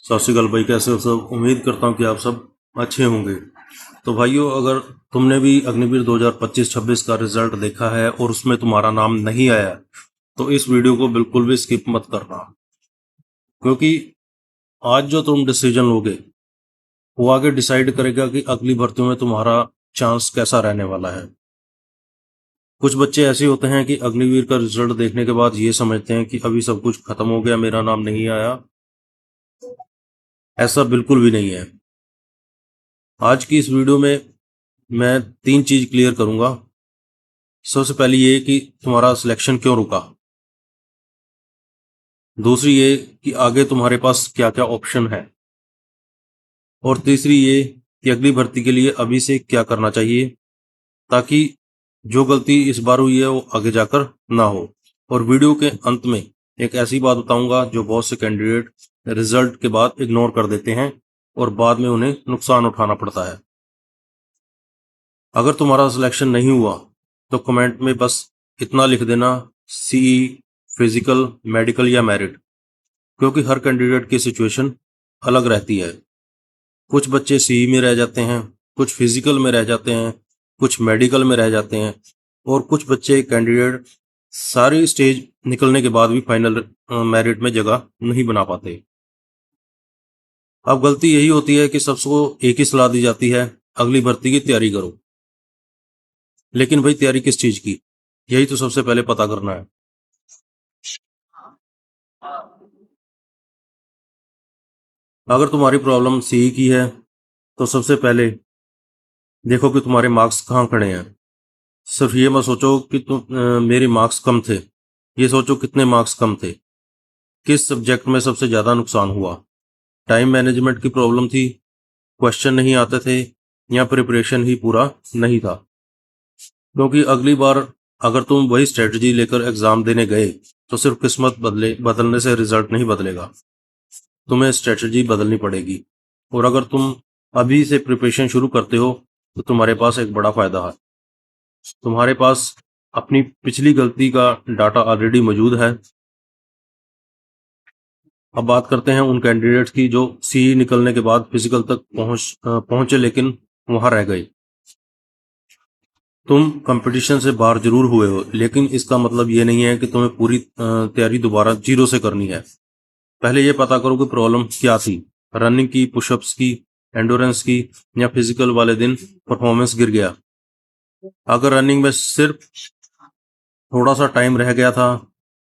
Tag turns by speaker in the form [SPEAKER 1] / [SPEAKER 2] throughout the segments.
[SPEAKER 1] सत श्रीकाल भाई, कैसे हो सब। उम्मीद करता हूँ कि आप सब अच्छे होंगे। तो भाइयों, अगर तुमने भी अग्निवीर 2025-26 का रिजल्ट देखा है और उसमें तुम्हारा नाम नहीं आया तो इस वीडियो को बिल्कुल भी स्किप मत करना, क्योंकि आज जो तुम डिसीजन लोगे वो आगे डिसाइड करेगा कि अगली भर्तियों में तुम्हारा चांस कैसा रहने वाला है। कुछ बच्चे ऐसे होते हैं कि अग्निवीर का रिजल्ट देखने के बाद ये समझते हैं कि अभी सब कुछ खत्म हो गया, मेरा नाम नहीं आया। ऐसा बिल्कुल भी नहीं है। आज की इस वीडियो में मैं 3 चीज क्लियर करूंगा। सबसे पहली ये कि तुम्हारा सिलेक्शन क्यों रुका, दूसरी ये कि आगे तुम्हारे पास क्या क्या ऑप्शन है, और तीसरी ये कि अगली भर्ती के लिए अभी से क्या करना चाहिए ताकि जो गलती इस बार हुई है वो आगे जाकर ना हो। और वीडियो के अंत में एक ऐसी बात बताऊंगा जो बहुत से कैंडिडेट रिजल्ट के बाद इग्नोर कर देते हैं और बाद में उन्हें नुकसान उठाना पड़ता है। अगर तुम्हारा सिलेक्शन नहीं हुआ तो कमेंट में बस इतना लिख देना, सीई, फिजिकल, मेडिकल या मेरिट, क्योंकि हर कैंडिडेट की सिचुएशन अलग रहती है। कुछ बच्चे सीई में रह जाते हैं, कुछ फिजिकल में रह जाते हैं, कुछ मेडिकल में रह जाते हैं, और कुछ बच्चे कैंडिडेट सारी स्टेज निकलने के बाद भी फाइनल मेरिट में जगह नहीं बना पाते। अब गलती यही होती है कि सबको एक ही सलाह दी जाती है, अगली भर्ती की तैयारी करो। लेकिन भाई, तैयारी किस चीज की, यही तो सबसे पहले पता करना है। अगर तुम्हारी प्रॉब्लम सीई की है तो सबसे पहले देखो कि तुम्हारे मार्क्स कहाँ खड़े हैं। सिर्फ ये मत सोचो कि मेरे मार्क्स कम थे, ये सोचो कितने मार्क्स कम थे, किस सब्जेक्ट में सबसे ज़्यादा नुकसान हुआ, टाइम मैनेजमेंट की प्रॉब्लम थी, क्वेश्चन नहीं आते थे, या प्रिपरेशन ही पूरा नहीं था। क्योंकि अगली बार अगर तुम वही स्ट्रेटजी लेकर एग्जाम देने गए तो सिर्फ किस्मत बदलने से रिजल्ट नहीं बदलेगा, तुम्हें स्ट्रेटजी बदलनी पड़ेगी। और अगर तुम अभी से प्रिपरेशन शुरू करते हो तो तुम्हारे पास एक बड़ा फायदा है, तुम्हारे पास अपनी पिछली गलती का डाटा ऑलरेडी मौजूद है। अब बात करते हैं उन कैंडिडेट्स की जो सीई निकलने के बाद फिजिकल तक पहुंचे लेकिन वहां रह गए। तुम कंपटीशन से बाहर जरूर हुए हो, लेकिन इसका मतलब ये नहीं है कि तुम्हें पूरी तैयारी दोबारा जीरो से करनी है। पहले ये पता करो कि प्रॉब्लम क्या थी, रनिंग की, पुशअप्स की, एंडोरेंस की, या फिजिकल वाले दिन परफॉर्मेंस गिर गया। अगर रनिंग में सिर्फ थोड़ा सा टाइम रह गया था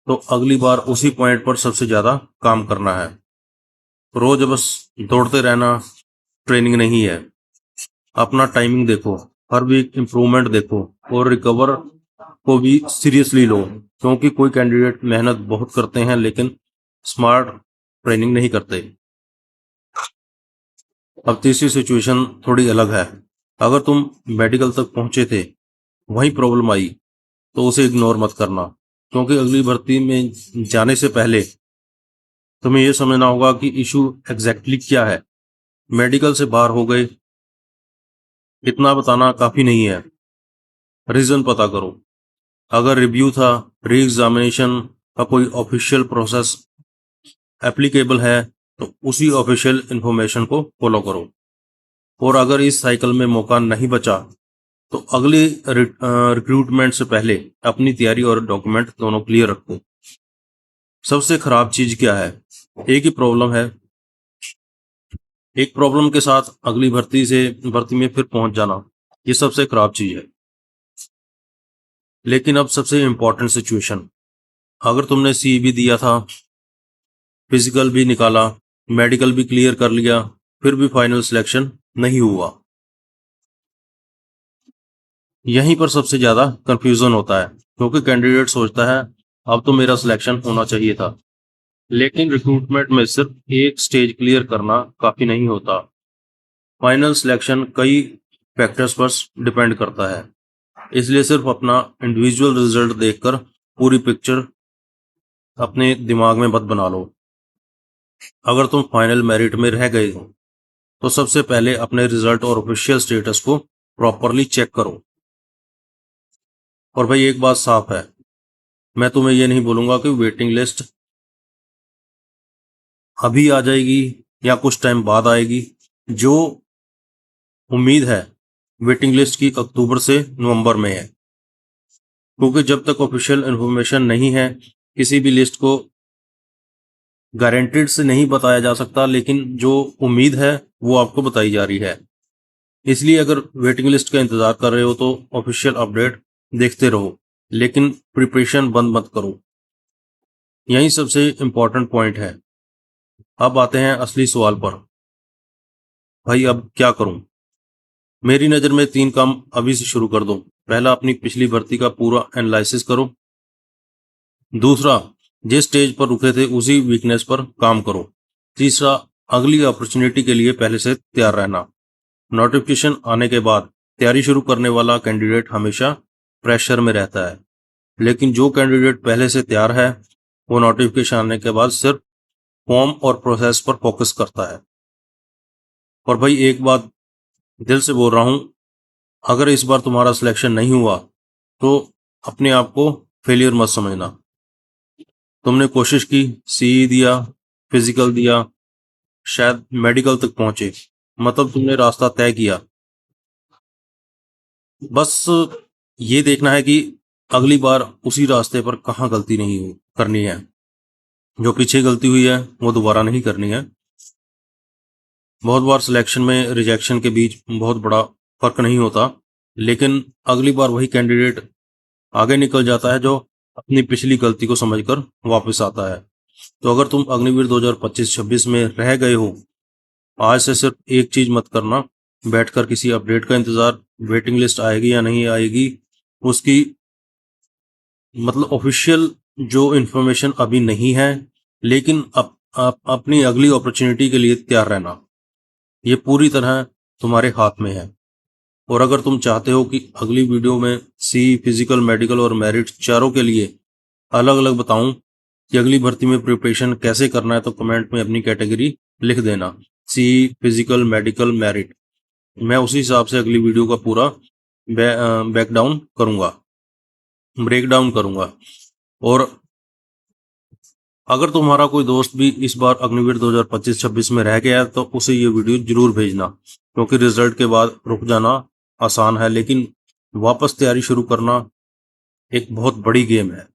[SPEAKER 1] तो अगली बार उसी पॉइंट पर सबसे ज्यादा काम करना है। रोज बस दौड़ते रहना ट्रेनिंग नहीं है। अपना टाइमिंग देखो, हर वीक इम्प्रूवमेंट देखो, और रिकवर को भी सीरियसली लो, क्योंकि कोई कैंडिडेट मेहनत बहुत करते हैं लेकिन स्मार्ट ट्रेनिंग नहीं करते। अब तीसरी सिचुएशन थोड़ी अलग है। अगर तुम मेडिकल तक पहुंचे थे, वहीं प्रॉब्लम आई, तो उसे इग्नोर मत करना, क्योंकि अगली भर्ती में जाने से पहले तुम्हें यह समझना होगा कि इशू एग्जैक्टली क्या है। मेडिकल से बाहर हो गए इतना बताना काफी नहीं है, रीजन पता करो। अगर रिव्यू था, री एग्जामिनेशन का कोई ऑफिशियल प्रोसेस एप्लीकेबल है तो उसी ऑफिशियल इंफॉर्मेशन को फॉलो करो। और अगर इस साइकिल में मौका नहीं बचा तो अगले रिक्रूटमेंट से पहले अपनी तैयारी और डॉक्यूमेंट दोनों क्लियर रखो। सबसे खराब चीज क्या है, एक ही प्रॉब्लम है, एक प्रॉब्लम के साथ अगली भर्ती में फिर पहुंच जाना, ये सबसे खराब चीज है। लेकिन अब सबसे इंपॉर्टेंट सिचुएशन, अगर तुमने सी भी दिया था, फिजिकल भी निकाला, मेडिकल भी क्लियर कर लिया, फिर भी फाइनल सिलेक्शन नहीं हुआ, यहीं पर सबसे ज्यादा कंफ्यूजन होता है। क्योंकि कैंडिडेट सोचता है अब तो मेरा सिलेक्शन होना चाहिए था, लेकिन रिक्रूटमेंट में सिर्फ एक स्टेज क्लियर करना काफी नहीं होता। फाइनल सिलेक्शन कई फैक्टर्स पर डिपेंड करता है, इसलिए सिर्फ अपना इंडिविजुअल रिजल्ट देखकर पूरी पिक्चर अपने दिमाग में मत बना लो। अगर तुम फाइनल मेरिट में रह गए हो तो सबसे पहले अपने रिजल्ट और ऑफिशियल स्टेटस को प्रॉपरली चेक करो। और भाई, एक बात साफ है, मैं तुम्हें ये नहीं बोलूंगा कि वेटिंग लिस्ट अभी आ जाएगी या कुछ टाइम बाद आएगी। जो उम्मीद है वेटिंग लिस्ट की अक्टूबर से नवंबर में है, क्योंकि जब तक ऑफिशियल इन्फॉर्मेशन नहीं है किसी भी लिस्ट को गारंटेड से नहीं बताया जा सकता, लेकिन जो उम्मीद है वो आपको बताई जा रही है। इसलिए अगर वेटिंग लिस्ट का इंतज़ार कर रहे हो तो ऑफिशियल अपडेट देखते रहो, लेकिन प्रिपरेशन बंद मत करो। यही सबसे इम्पोर्टेंट पॉइंट है। अब आते हैं असली सवाल पर, भाई अब क्या करूं? मेरी नज़र में 3 काम अभी से शुरू कर दो। पहला, अपनी पिछली भर्ती का पूरा एनालिसिस करो। दूसरा, जिस स्टेज पर रुके थे उसी वीकनेस पर काम करो। तीसरा, अगली अपॉर्चुनिटी के लिए पहले से तैयार रहना। नोटिफिकेशन आने के बाद तैयारी शुरू करने वाला कैंडिडेट हमेशा प्रेशर में रहता है, लेकिन जो कैंडिडेट पहले से तैयार है वो नोटिफिकेशन आने के बाद सिर्फ फॉर्म और प्रोसेस पर फोकस करता है। और भाई एक बात दिल से बोल रहा हूँ, अगर इस बार तुम्हारा सिलेक्शन नहीं हुआ तो अपने आप को फेलियर मत समझना। तुमने कोशिश की, सीई दिया, फिजिकल दिया, शायद मेडिकल तक पहुंचे, मतलब तुमने रास्ता तय किया। बस ये देखना है कि अगली बार उसी रास्ते पर कहाँ गलती नहीं करनी है। जो पीछे गलती हुई है वो दोबारा नहीं करनी है। बहुत बार सिलेक्शन में रिजेक्शन के बीच बहुत बड़ा फर्क नहीं होता, लेकिन अगली बार वही कैंडिडेट आगे निकल जाता है जो अपनी पिछली गलती को समझकर वापस आता है। तो अगर तुम अग्निवीर 2025-26 में रह गए हो, आज से सिर्फ एक चीज मत करना, बैठकर किसी अपडेट का इंतजार। वेटिंग लिस्ट आएगी या नहीं आएगी उसकी मतलब ऑफिशियल जो इन्फॉर्मेशन अभी नहीं है, लेकिन अपनी अगली अपॉर्चुनिटी के लिए तैयार रहना, ये पूरी तरह तुम्हारे हाथ में है। और अगर तुम चाहते हो कि अगली वीडियो में सी, फिजिकल, मेडिकल और मेरिट चारों के लिए अलग अलग बताऊं कि अगली भर्ती में प्रिपरेशन कैसे करना है, तो कमेंट में अपनी कैटेगरी लिख देना, सी, फिजिकल, मेडिकल, मेरिट। मैं उसी हिसाब से अगली वीडियो का पूरा ब्रेक डाउन करूंगा। और अगर तुम्हारा कोई दोस्त भी इस बार अग्निवीर 2025-26 में रह गया है तो उसे ये वीडियो जरूर भेजना, क्योंकि रिजल्ट के बाद रुक जाना आसान है, लेकिन वापस तैयारी शुरू करना एक बहुत बड़ी गेम है।